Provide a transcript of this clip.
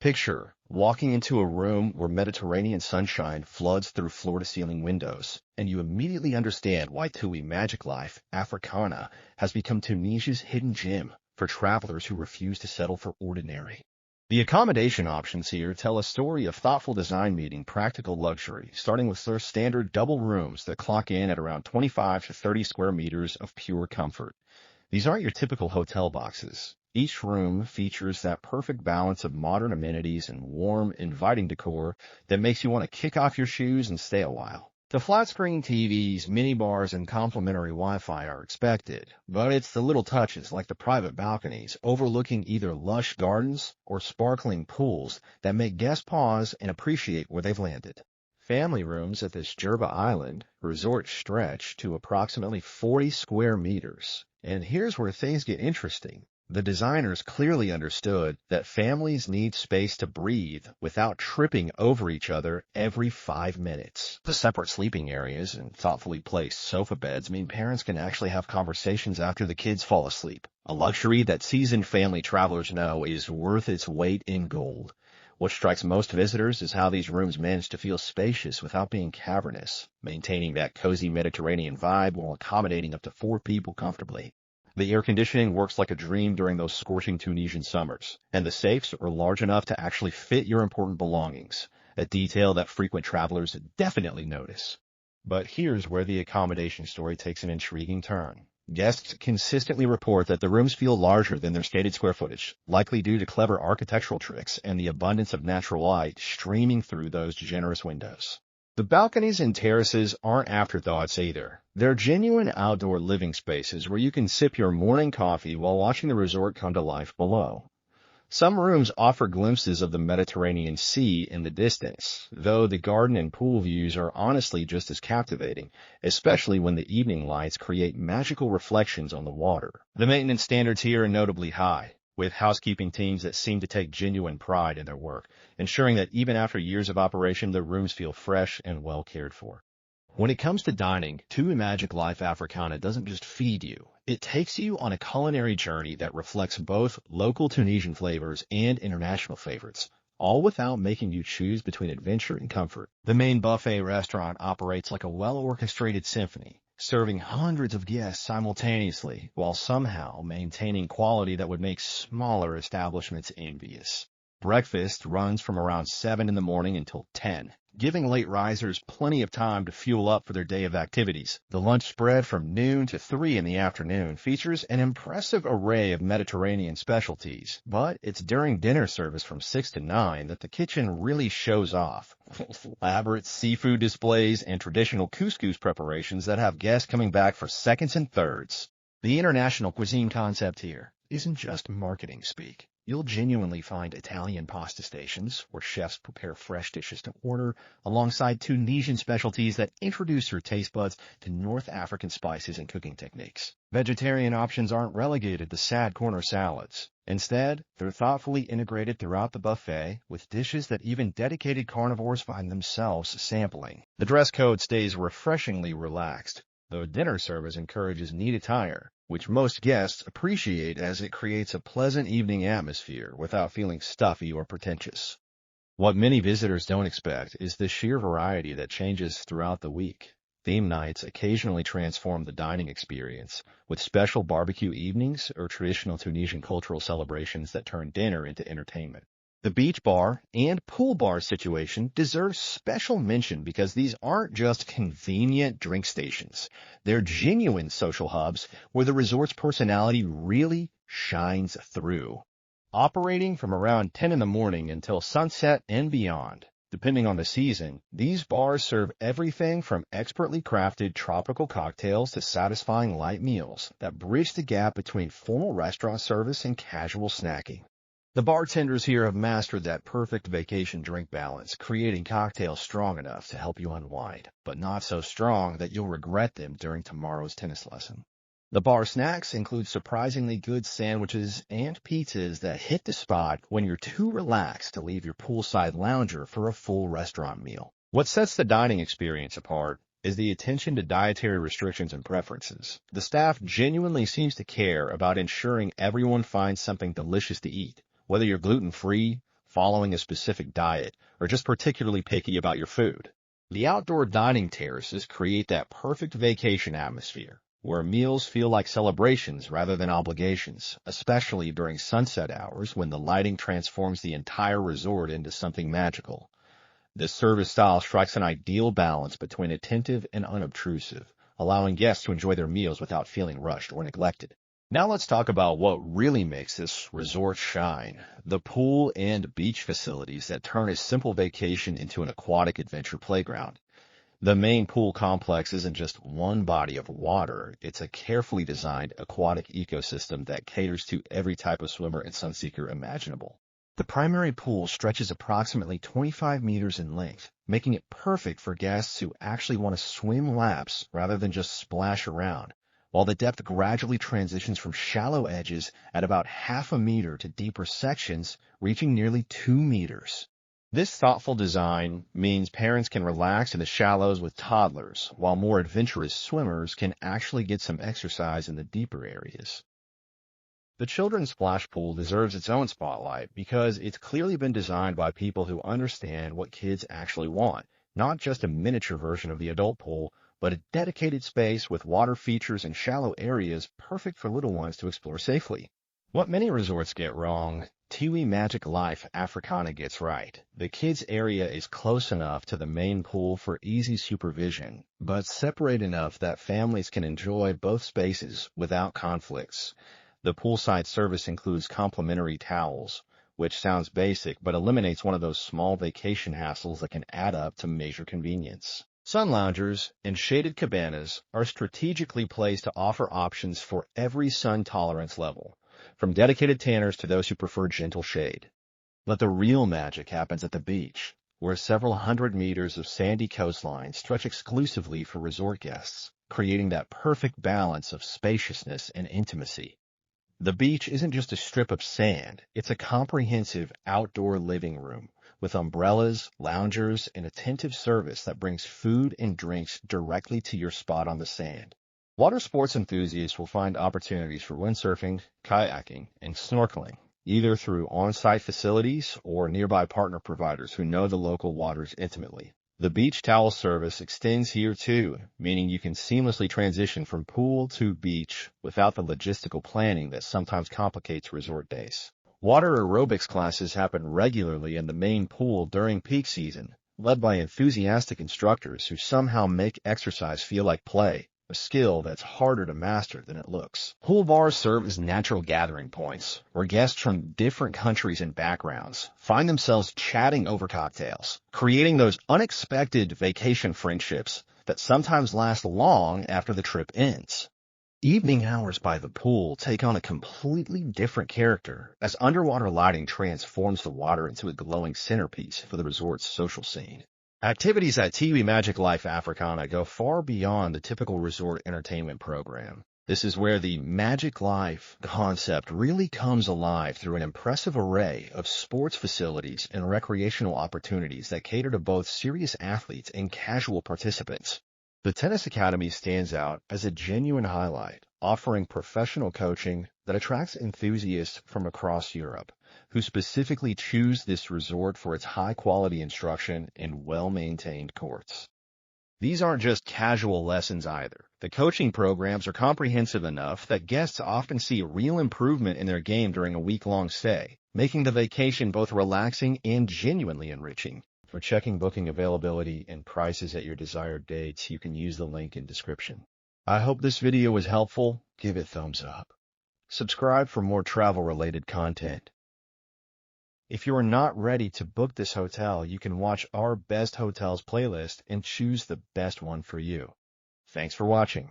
Picture walking into a room where Mediterranean sunshine floods through floor-to-ceiling windows, and you immediately understand why TUI Magic Life Africana has become Tunisia's hidden gem for travelers who refuse to settle for ordinary. The accommodation options here tell a story of thoughtful design meeting practical luxury, starting with their standard double rooms that clock in at around 25 to 30 square meters of pure comfort. These aren't your typical hotel boxes. Each room features that perfect balance of modern amenities and warm, inviting decor that makes you want to kick off your shoes and stay a while. The flat-screen TVs, minibars, and complimentary Wi-Fi are expected, but it's the little touches like the private balconies overlooking either lush gardens or sparkling pools that make guests pause and appreciate where they've landed. Family rooms at this Jerba Island resort stretch to approximately 40 square meters. And here's where things get interesting. The designers clearly understood that families need space to breathe without tripping over each other every 5 minutes. The separate sleeping areas and thoughtfully placed sofa beds mean parents can actually have conversations after the kids fall asleep, a luxury that seasoned family travelers know is worth its weight in gold. What strikes most visitors is how these rooms manage to feel spacious without being cavernous, maintaining that cozy Mediterranean vibe while accommodating up to 4 people comfortably. The air conditioning works like a dream during those scorching Tunisian summers, and the safes are large enough to actually fit your important belongings, a detail that frequent travelers definitely notice. But here's where the accommodation story takes an intriguing turn. Guests consistently report that the rooms feel larger than their stated square footage, likely due to clever architectural tricks and the abundance of natural light streaming through those generous windows. The balconies and terraces aren't afterthoughts either. They're genuine outdoor living spaces where you can sip your morning coffee while watching the resort come to life below. Some rooms offer glimpses of the Mediterranean Sea in the distance, though the garden and pool views are honestly just as captivating, especially when the evening lights create magical reflections on the water. The maintenance standards here are notably high, with housekeeping teams that seem to take genuine pride in their work, ensuring that even after years of operation, the rooms feel fresh and well cared for. When it comes to dining, TUI Magic Life Africana doesn't just feed you. It takes you on a culinary journey that reflects both local Tunisian flavors and international favorites, all without making you choose between adventure and comfort. The main buffet restaurant operates like a well-orchestrated symphony, serving hundreds of guests simultaneously while somehow maintaining quality that would make smaller establishments envious. Breakfast runs from around 7 in the morning until 10, giving late risers plenty of time to fuel up for their day of activities. The lunch spread from noon to 3 in the afternoon features an impressive array of Mediterranean specialties, but it's during dinner service from 6 to 9 that the kitchen really shows off. Elaborate seafood displays and traditional couscous preparations that have guests coming back for seconds and thirds. The international cuisine concept here isn't just marketing speak. You'll genuinely find Italian pasta stations where chefs prepare fresh dishes to order alongside Tunisian specialties that introduce your taste buds to North African spices and cooking techniques. Vegetarian options aren't relegated to sad corner salads. Instead, they're thoughtfully integrated throughout the buffet with dishes that even dedicated carnivores find themselves sampling. The dress code stays refreshingly relaxed, though dinner service encourages neat attire, which most guests appreciate as it creates a pleasant evening atmosphere without feeling stuffy or pretentious. What many visitors don't expect is the sheer variety that changes throughout the week. Theme nights occasionally transform the dining experience, with special barbecue evenings or traditional Tunisian cultural celebrations that turn dinner into entertainment. The beach bar and pool bar situation deserves special mention because these aren't just convenient drink stations. They're genuine social hubs where the resort's personality really shines through. Operating from around 10 in the morning until sunset and beyond, depending on the season, these bars serve everything from expertly crafted tropical cocktails to satisfying light meals that bridge the gap between formal restaurant service and casual snacking. The bartenders here have mastered that perfect vacation drink balance, creating cocktails strong enough to help you unwind, but not so strong that you'll regret them during tomorrow's tennis lesson. The bar snacks include surprisingly good sandwiches and pizzas that hit the spot when you're too relaxed to leave your poolside lounger for a full restaurant meal. What sets the dining experience apart is the attention to dietary restrictions and preferences. The staff genuinely seems to care about ensuring everyone finds something delicious to eat. Whether you're gluten-free, following a specific diet, or just particularly picky about your food. The outdoor dining terraces create that perfect vacation atmosphere, where meals feel like celebrations rather than obligations, especially during sunset hours when the lighting transforms the entire resort into something magical. This service style strikes an ideal balance between attentive and unobtrusive, allowing guests to enjoy their meals without feeling rushed or neglected. Now let's talk about what really makes this resort shine: the pool and beach facilities that turn a simple vacation into an aquatic adventure playground. The main pool complex isn't just one body of water, it's a carefully designed aquatic ecosystem that caters to every type of swimmer and sunseeker imaginable. The primary pool stretches approximately 25 meters in length, making it perfect for guests who actually want to swim laps rather than just splash around, while the depth gradually transitions from shallow edges at about half a meter to deeper sections reaching nearly 2 meters. This thoughtful design means parents can relax in the shallows with toddlers, while more adventurous swimmers can actually get some exercise in the deeper areas. The children's splash pool deserves its own spotlight because it's clearly been designed by people who understand what kids actually want, not just a miniature version of the adult pool, but a dedicated space with water features and shallow areas perfect for little ones to explore safely. What many resorts get wrong, TUI Magic Life Africana gets right. The kids' area is close enough to the main pool for easy supervision, but separate enough that families can enjoy both spaces without conflicts. The poolside service includes complimentary towels, which sounds basic but eliminates one of those small vacation hassles that can add up to major convenience. Sun loungers and shaded cabanas are strategically placed to offer options for every sun tolerance level, from dedicated tanners to those who prefer gentle shade. But the real magic happens at the beach, where several hundred meters of sandy coastline stretch exclusively for resort guests, creating that perfect balance of spaciousness and intimacy. The beach isn't just a strip of sand, it's a comprehensive outdoor living room with umbrellas, loungers, and attentive service that brings food and drinks directly to your spot on the sand. Water sports enthusiasts will find opportunities for windsurfing, kayaking, and snorkeling, either through on-site facilities or nearby partner providers who know the local waters intimately. The beach towel service extends here too, meaning you can seamlessly transition from pool to beach without the logistical planning that sometimes complicates resort days. Water aerobics classes happen regularly in the main pool during peak season, led by enthusiastic instructors who somehow make exercise feel like play, a skill that's harder to master than it looks. Pool bars serve as natural gathering points, where guests from different countries and backgrounds find themselves chatting over cocktails, creating those unexpected vacation friendships that sometimes last long after the trip ends. Evening hours by the pool take on a completely different character as underwater lighting transforms the water into a glowing centerpiece for the resort's social scene. Activities at TUI Magic Life Africana go far beyond the typical resort entertainment program. This is where the Magic Life concept really comes alive through an impressive array of sports facilities and recreational opportunities that cater to both serious athletes and casual participants. The Tennis Academy stands out as a genuine highlight, offering professional coaching that attracts enthusiasts from across Europe, who specifically choose this resort for its high-quality instruction and well-maintained courts. These aren't just casual lessons either. The coaching programs are comprehensive enough that guests often see real improvement in their game during a week-long stay, making the vacation both relaxing and genuinely enriching. For checking booking availability and prices at your desired dates, you can use the link in description. I hope this video was helpful. Give it thumbs up. Subscribe for more travel-related content. If you are not ready to book this hotel, you can watch our Best Hotels playlist and choose the best one for you. Thanks for watching.